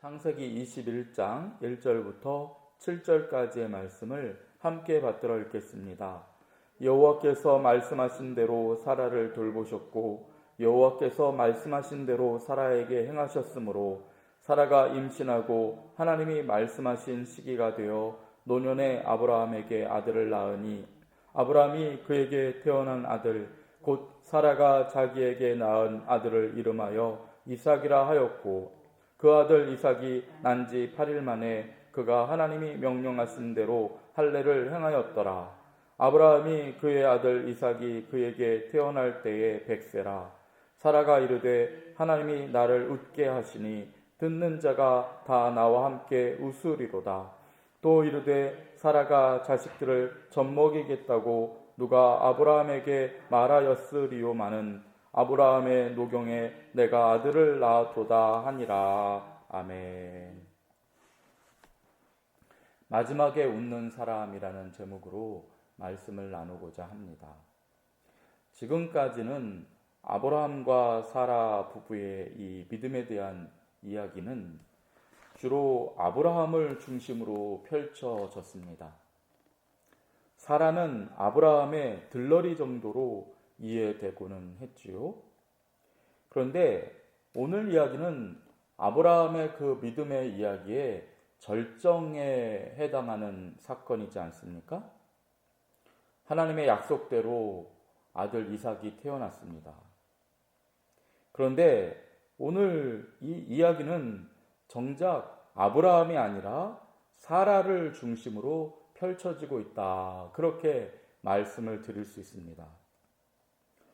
창세기 21장 1절부터 7절까지의 말씀을 함께 받들어 읽겠습니다. 여호와께서 말씀하신 대로 사라를 돌보셨고 여호와께서 말씀하신 대로 사라에게 행하셨으므로 사라가 임신하고 하나님이 말씀하신 시기가 되어 노년에 아브라함에게 아들을 낳으니 아브라함이 그에게 태어난 아들 곧 사라가 자기에게 낳은 아들을 이름하여 이삭이라 하였고 그 아들 이삭이 난 지 8일 만에 그가 하나님이 명령하신 대로 할례를 행하였더라. 아브라함이 그의 아들 이삭이 그에게 태어날 때에 100세라. 사라가 이르되 하나님이 나를 웃게 하시니 듣는 자가 다 나와 함께 웃으리로다. 또 이르되 사라가 자식들을 젖먹이겠다고 누가 아브라함에게 말하였으리요마는 아브라함의 노경에 내가 아들을 낳았도다 하니라. 아멘. 마지막에 웃는 사람이라는 제목으로 말씀을 나누고자 합니다. 지금까지는 아브라함과 사라 부부의 이 믿음에 대한 이야기는 주로 아브라함을 중심으로 펼쳐졌습니다. 사라는 아브라함의 들러리 정도로 이해되고는 했지요. 그런데 오늘 이야기는 아브라함의 그 믿음의 이야기에 절정에 해당하는 사건이지 않습니까? 하나님의 약속대로 아들 이삭이 태어났습니다. 그런데 오늘 이 이야기는 정작 아브라함이 아니라 사라를 중심으로 펼쳐지고 있다. 그렇게 말씀을 드릴 수 있습니다.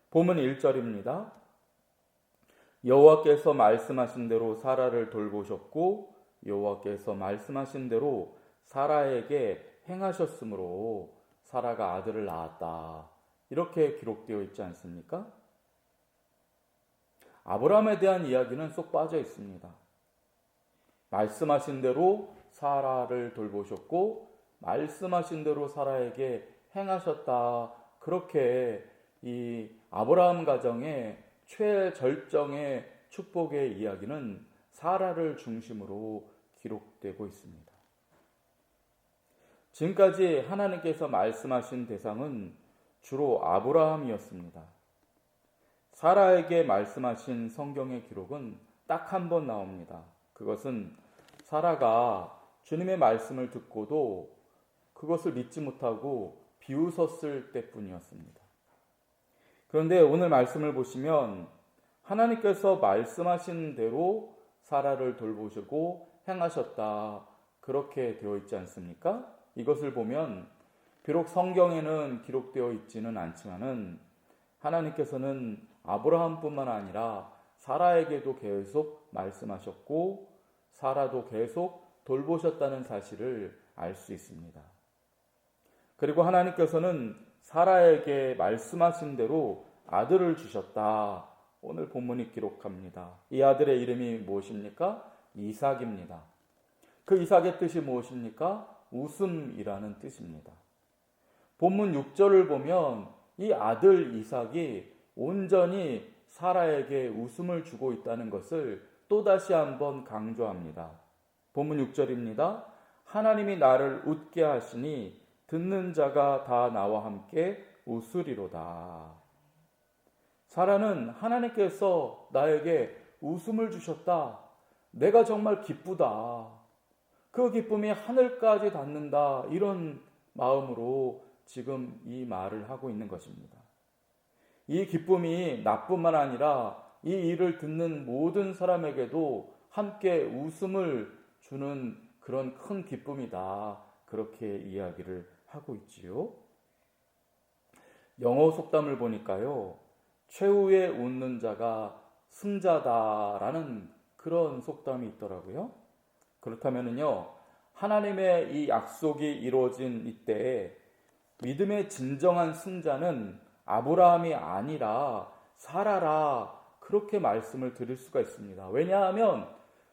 본문 1절입니다. 여호와께서 말씀하신 대로 사라를 돌보셨고 여호와께서 말씀하신 대로 사라에게 행하셨으므로 사라가 아들을 낳았다. 이렇게 기록되어 있지 않습니까? 아브라함에 대한 이야기는 쏙 빠져 있습니다. 말씀하신 대로 사라를 돌보셨고 말씀하신 대로 사라에게 행하셨다. 그렇게 이 아브라함 가정의 최절정의 축복의 이야기는 사라를 중심으로 기록되고 있습니다. 지금까지 하나님께서 말씀하신 대상은 주로 아브라함이었습니다. 사라에게 말씀하신 성경의 기록은 딱 한 번 나옵니다. 그것은 사라가 주님의 말씀을 듣고도 그것을 믿지 못하고 비웃었을 때뿐이었습니다. 그런데 오늘 말씀을 보시면 하나님께서 말씀하신 대로 사라를 돌보시고 행하셨다. 그렇게 되어 있지 않습니까? 이것을 보면 비록 성경에는 기록되어 있지는 않지만은 하나님께서는 아브라함뿐만 아니라 사라에게도 계속 말씀하셨고 사라도 계속 돌보셨다는 사실을 알 수 있습니다. 그리고 하나님께서는 사라에게 말씀하신 대로 아들을 주셨다. 오늘 본문이 기록합니다. 이 아들의 이름이 무엇입니까? 이삭입니다. 그 이삭의 뜻이 무엇입니까? 웃음이라는 뜻입니다. 본문 6절을 보면 이 아들 이삭이 온전히 사라에게 웃음을 주고 있다는 것을 또다시 한번 강조합니다. 본문 6절입니다. 하나님이 나를 웃게 하시니 듣는 자가 다 나와 함께 웃으리로다. 사라는 하나님께서 나에게 웃음을 주셨다. 내가 정말 기쁘다. 그 기쁨이 하늘까지 닿는다. 이런 마음으로 지금 이 말을 하고 있는 것입니다. 이 기쁨이 나뿐만 아니라 이 일을 듣는 모든 사람에게도 함께 웃음을 주는 그런 큰 기쁨이다. 그렇게 이야기를 하고 있지요. 영어 속담을 보니까요. 최후에 웃는 자가 승자다라는 그런 속담이 있더라고요. 그렇다면요. 하나님의 이 약속이 이루어진 이때에 믿음의 진정한 승자는 아브라함이 아니라 사라라 그렇게 말씀을 드릴 수가 있습니다. 왜냐하면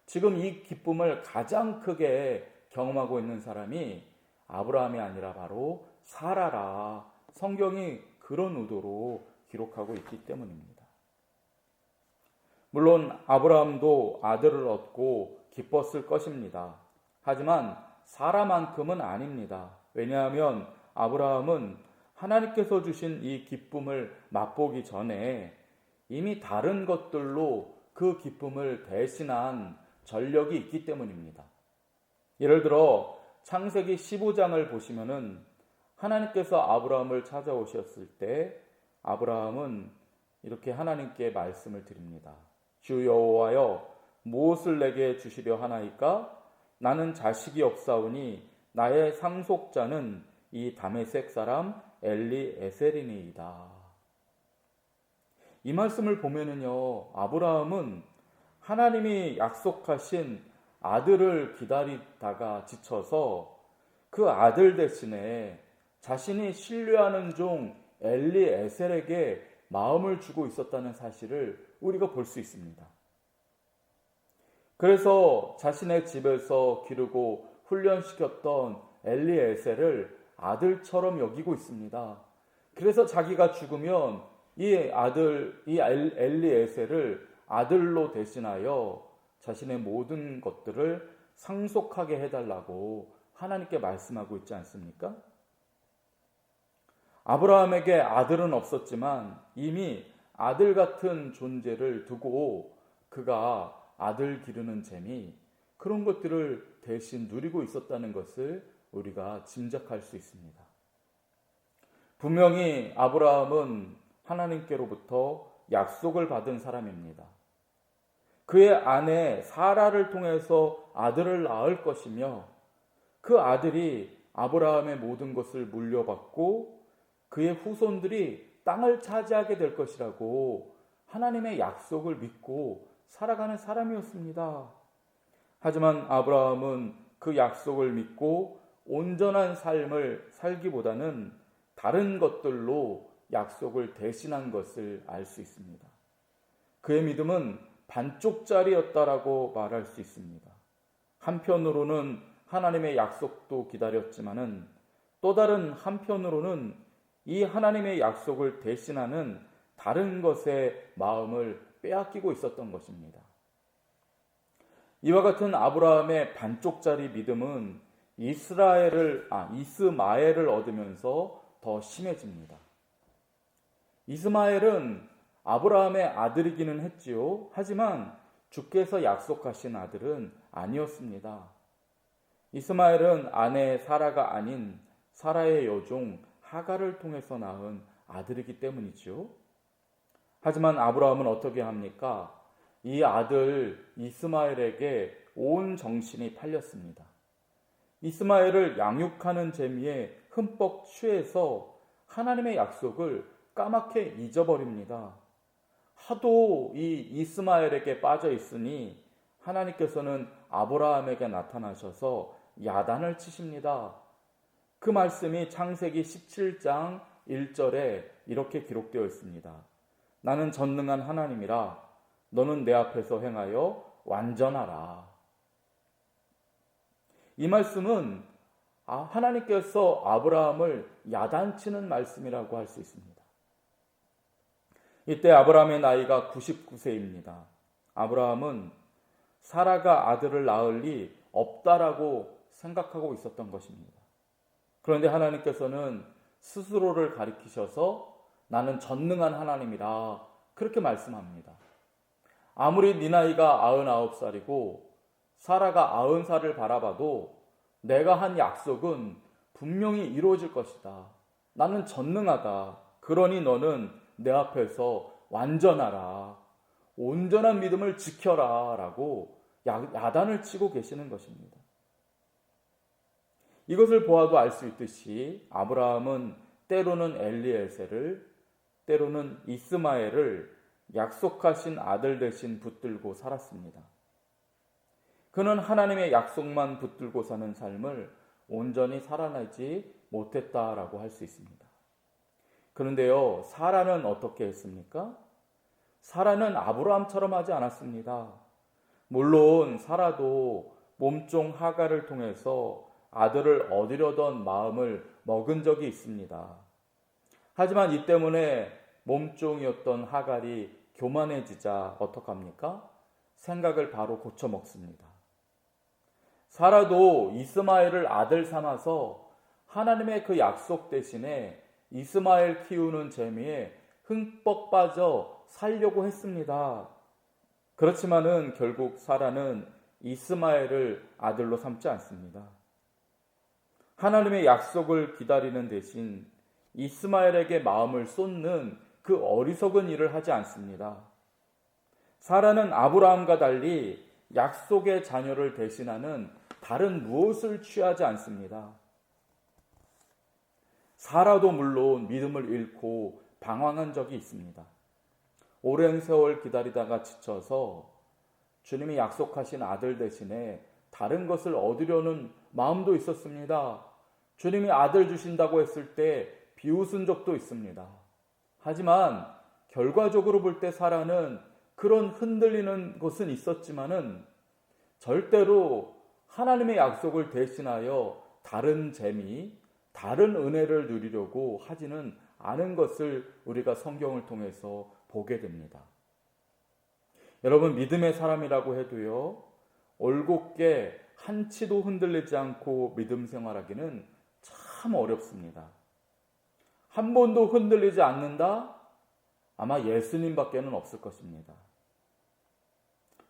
지금 이 기쁨을 가장 크게 경험하고 있는 사람이 아브라함이 아니라 바로 사라라. 성경이 그런 의도로 기록하고 있기 때문입니다. 물론 아브라함도 아들을 얻고 기뻤을 것입니다. 하지만 사라만큼은 아닙니다. 왜냐하면 아브라함은 하나님께서 주신 이 기쁨을 맛보기 전에 이미 다른 것들로 그 기쁨을 대신한 전력이 있기 때문입니다. 예를 들어 창세기 15장을 보시면은 하나님께서 아브라함을 찾아오셨을 때 아브라함은 이렇게 하나님께 말씀을 드립니다. 주 여호와여, 무엇을 내게 주시려 하나이까? 나는 자식이 없사오니 나의 상속자는 이 다메섹 사람 엘리에셀이니이다. 이 말씀을 보면은요, 아브라함은 하나님이 약속하신 아들을 기다리다가 지쳐서 그 아들 대신에 자신이 신뢰하는 종 엘리에셀에게 마음을 주고 있었다는 사실을 우리가 볼 수 있습니다. 그래서 자신의 집에서 기르고 훈련시켰던 엘리에셀을 아들처럼 여기고 있습니다. 그래서 자기가 죽으면 이 엘리에셀을 아들로 대신하여 자신의 모든 것들을 상속하게 해달라고 하나님께 말씀하고 있지 않습니까? 아브라함에게 아들은 없었지만 이미 아들 같은 존재를 두고 그가 아들 기르는 재미, 그런 것들을 대신 누리고 있었다는 것을 우리가 짐작할 수 있습니다. 분명히 아브라함은 하나님께로부터 약속을 받은 사람입니다. 그의 아내 사라를 통해서 아들을 낳을 것이며 그 아들이 아브라함의 모든 것을 물려받고 그의 후손들이 땅을 차지하게 될 것이라고 하나님의 약속을 믿고 살아가는 사람이었습니다. 하지만 아브라함은 그 약속을 믿고 온전한 삶을 살기보다는 다른 것들로 약속을 대신한 것을 알 수 있습니다. 그의 믿음은 반쪽짜리였다라고 말할 수 있습니다. 한편으로는 하나님의 약속도 기다렸지만은 또 다른 한편으로는 이 하나님의 약속을 대신하는 다른 것에 마음을 빼앗기고 있었던 것입니다. 이와 같은 아브라함의 반쪽짜리 믿음은 이스마엘을 얻으면서 더 심해집니다. 이스마엘은 아브라함의 아들이기는 했지요. 하지만 주께서 약속하신 아들은 아니었습니다. 이스마엘은 아내 사라가 아닌 사라의 여종 하갈을 통해서 낳은 아들이기 때문이지요. 하지만 아브라함은 어떻게 합니까? 이 아들 이스마엘에게 온 정신이 팔렸습니다. 이스마엘을 양육하는 재미에 흠뻑 취해서 하나님의 약속을 까맣게 잊어버립니다. 하도 이 이스마엘에게 빠져 있으니 하나님께서는 아브라함에게 나타나셔서 야단을 치십니다. 그 말씀이 창세기 17장 1절에 이렇게 기록되어 있습니다. 나는 전능한 하나님이라 너는 내 앞에서 행하여 완전하라. 이 말씀은 하나님께서 아브라함을 야단치는 말씀이라고 할 수 있습니다. 이때 아브라함의 나이가 99세입니다. 아브라함은 사라가 아들을 낳을 리 없다라고 생각하고 있었던 것입니다. 그런데 하나님께서는 스스로를 가리키셔서 나는 전능한 하나님이라 그렇게 말씀합니다. 아무리 네 나이가 99살이고 사라가 90살을 바라봐도 내가 한 약속은 분명히 이루어질 것이다. 나는 전능하다. 그러니 너는 내 앞에서 완전하라. 온전한 믿음을 지켜라. 라고 야단을 치고 계시는 것입니다. 이것을 보아도 알 수 있듯이 아브라함은 때로는 엘리에셀을, 때로는 이스마엘을 약속하신 아들 대신 붙들고 살았습니다. 그는 하나님의 약속만 붙들고 사는 삶을 온전히 살아내지 못했다라고 할 수 있습니다. 그런데요, 사라는 어떻게 했습니까? 사라는 아브라함처럼 하지 않았습니다. 물론 사라도 몸종 하갈을 통해서 아들을 얻으려던 마음을 먹은 적이 있습니다. 하지만 이 때문에 몸종이었던 하갈이 교만해지자 어떡합니까? 생각을 바로 고쳐 먹습니다. 사라도 이스마엘을 아들 삼아서 하나님의 그 약속 대신에 이스마엘 키우는 재미에 흠뻑 빠져 살려고 했습니다. 그렇지만은 결국 사라는 이스마엘을 아들로 삼지 않습니다. 하나님의 약속을 기다리는 대신 이스마엘에게 마음을 쏟는 그 어리석은 일을 하지 않습니다. 사라는 아브라함과 달리 약속의 자녀를 대신하는 다른 무엇을 취하지 않습니다. 사라도 물론 믿음을 잃고 방황한 적이 있습니다. 오랜 세월 기다리다가 지쳐서 주님이 약속하신 아들 대신에 다른 것을 얻으려는 마음도 있었습니다. 주님이 아들 주신다고 했을 때 비웃은 적도 있습니다. 하지만 결과적으로 볼 때 사라는 그런 흔들리는 것은 있었지만은 절대로 하나님의 약속을 대신하여 다른 재미, 다른 은혜를 누리려고 하지는 않은 것을 우리가 성경을 통해서 보게 됩니다. 여러분, 믿음의 사람이라고 해도요, 올곧게 한치도 흔들리지 않고 믿음 생활하기는 참 어렵습니다. 한 번도 흔들리지 않는다? 아마 예수님밖에는 없을 것입니다.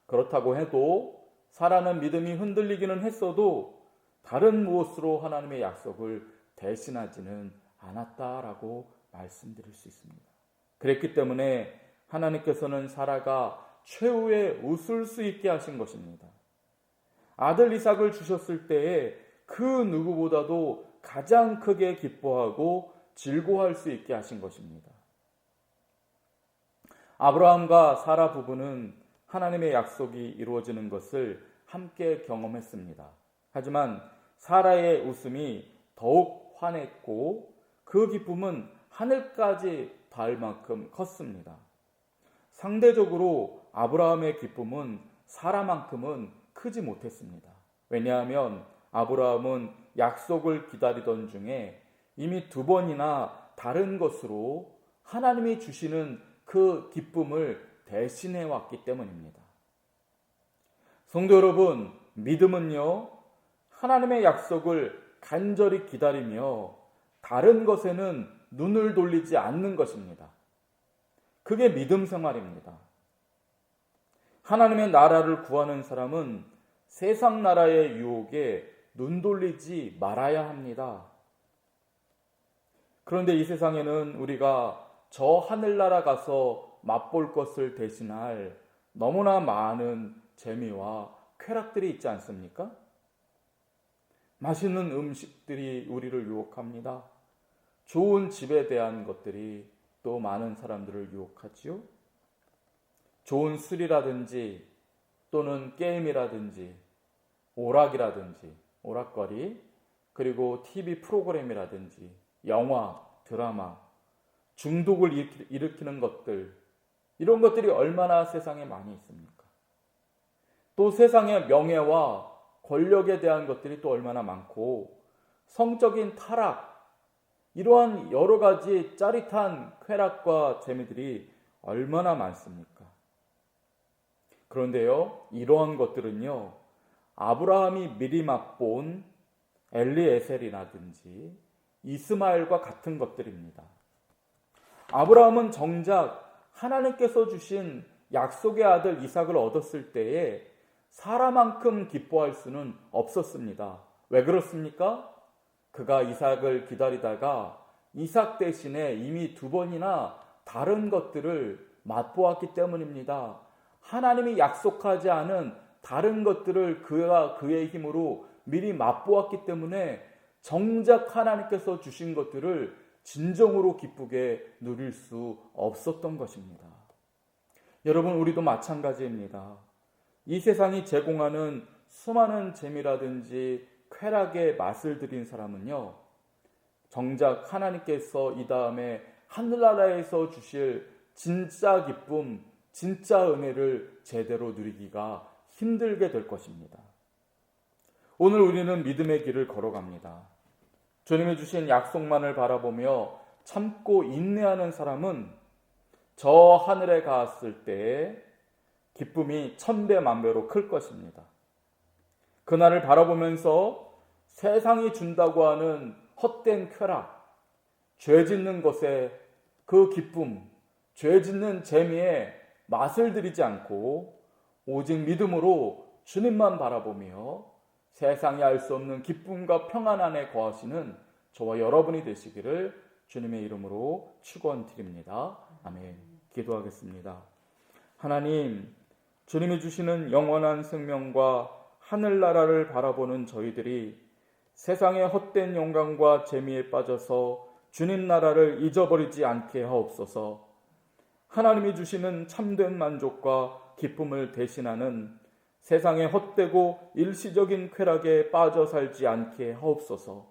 그렇다고 해도 사라는 믿음이 흔들리기는 했어도 다른 무엇으로 하나님의 약속을 대신하지는 않았다라고 말씀드릴 수 있습니다. 그랬기 때문에 하나님께서는 사라가 최후에 웃을 수 있게 하신 것입니다. 아들 이삭을 주셨을 때에 그 누구보다도 가장 크게 기뻐하고 즐거워할 수 있게 하신 것입니다. 아브라함과 사라 부부는 하나님의 약속이 이루어지는 것을 함께 경험했습니다. 하지만 사라의 웃음이 더욱 환했고 그 기쁨은 하늘까지 닿을 만큼 컸습니다. 상대적으로 아브라함의 기쁨은 사라만큼은 크지 못했습니다. 왜냐하면 아브라함은 약속을 기다리던 중에 이미 2번이나 다른 것으로 하나님이 주시는 그 기쁨을 대신해 왔기 때문입니다. 성도 여러분, 믿음은요, 하나님의 약속을 간절히 기다리며 다른 것에는 눈을 돌리지 않는 것입니다. 그게 믿음 생활입니다. 하나님의 나라를 구하는 사람은 세상 나라의 유혹에 눈 돌리지 말아야 합니다. 그런데 이 세상에는 우리가 저 하늘나라 가서 맛볼 것을 대신할 너무나 많은 재미와 쾌락들이 있지 않습니까? 맛있는 음식들이 우리를 유혹합니다. 좋은 집에 대한 것들이 또 많은 사람들을 유혹하지요. 좋은 술이라든지 또는 게임이라든지 오락이라든지 오락거리, 그리고 TV 프로그램이라든지 영화, 드라마, 중독을 일으키는 것들, 이런 것들이 얼마나 세상에 많이 있습니까? 또 세상의 명예와 권력에 대한 것들이 또 얼마나 많고, 성적인 타락, 이러한 여러 가지 짜릿한 쾌락과 재미들이 얼마나 많습니까? 그런데요, 이러한 것들은요, 아브라함이 미리 맛본 엘리에셀이라든지 이스마엘과 같은 것들입니다. 아브라함은 정작 하나님께서 주신 약속의 아들 이삭을 얻었을 때에 사라만큼 기뻐할 수는 없었습니다. 왜 그렇습니까? 그가 이삭을 기다리다가 이삭 대신에 이미 2번이나 다른 것들을 맛보았기 때문입니다. 하나님이 약속하지 않은 다른 것들을 그가 그의 힘으로 미리 맛보았기 때문에 정작 하나님께서 주신 것들을 진정으로 기쁘게 누릴 수 없었던 것입니다. 여러분, 우리도 마찬가지입니다. 이 세상이 제공하는 수많은 재미라든지 쾌락의 맛을 들인 사람은요, 정작 하나님께서 이 다음에 하늘나라에서 주실 진짜 기쁨, 진짜 은혜를 제대로 누리기가 힘들게 될 것입니다. 오늘 우리는 믿음의 길을 걸어갑니다. 주님이 주신 약속만을 바라보며 참고 인내하는 사람은 저 하늘에 갔을 때 기쁨이 1000배 만배로 클 것입니다. 그날을 바라보면서 세상이 준다고 하는 헛된 쾌락, 죄 짓는 것에 그 기쁨, 죄 짓는 재미에 맛을 들이지 않고 오직 믿음으로 주님만 바라보며 세상이 알 수 없는 기쁨과 평안 안에 거하시는 저와 여러분이 되시기를 주님의 이름으로 축원드립니다. 아멘. 기도하겠습니다. 하나님, 주님이 주시는 영원한 생명과 하늘나라를 바라보는 저희들이 세상의 헛된 영광과 재미에 빠져서 주님 나라를 잊어버리지 않게 하옵소서. 하나님이 주시는 참된 만족과 기쁨을 대신하는 세상의 헛되고 일시적인 쾌락에 빠져 살지 않게 하옵소서.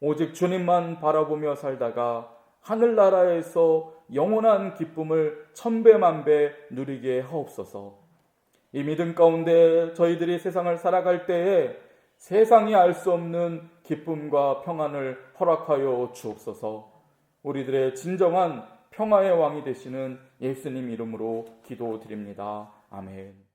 오직 주님만 바라보며 살다가 하늘나라에서 영원한 기쁨을 천배만배 누리게 하옵소서. 이 믿음 가운데 저희들이 세상을 살아갈 때에 세상이 알 수 없는 기쁨과 평안을 허락하여 주옵소서. 우리들의 진정한 평화의 왕이 되시는 예수님 이름으로 기도드립니다. 아멘.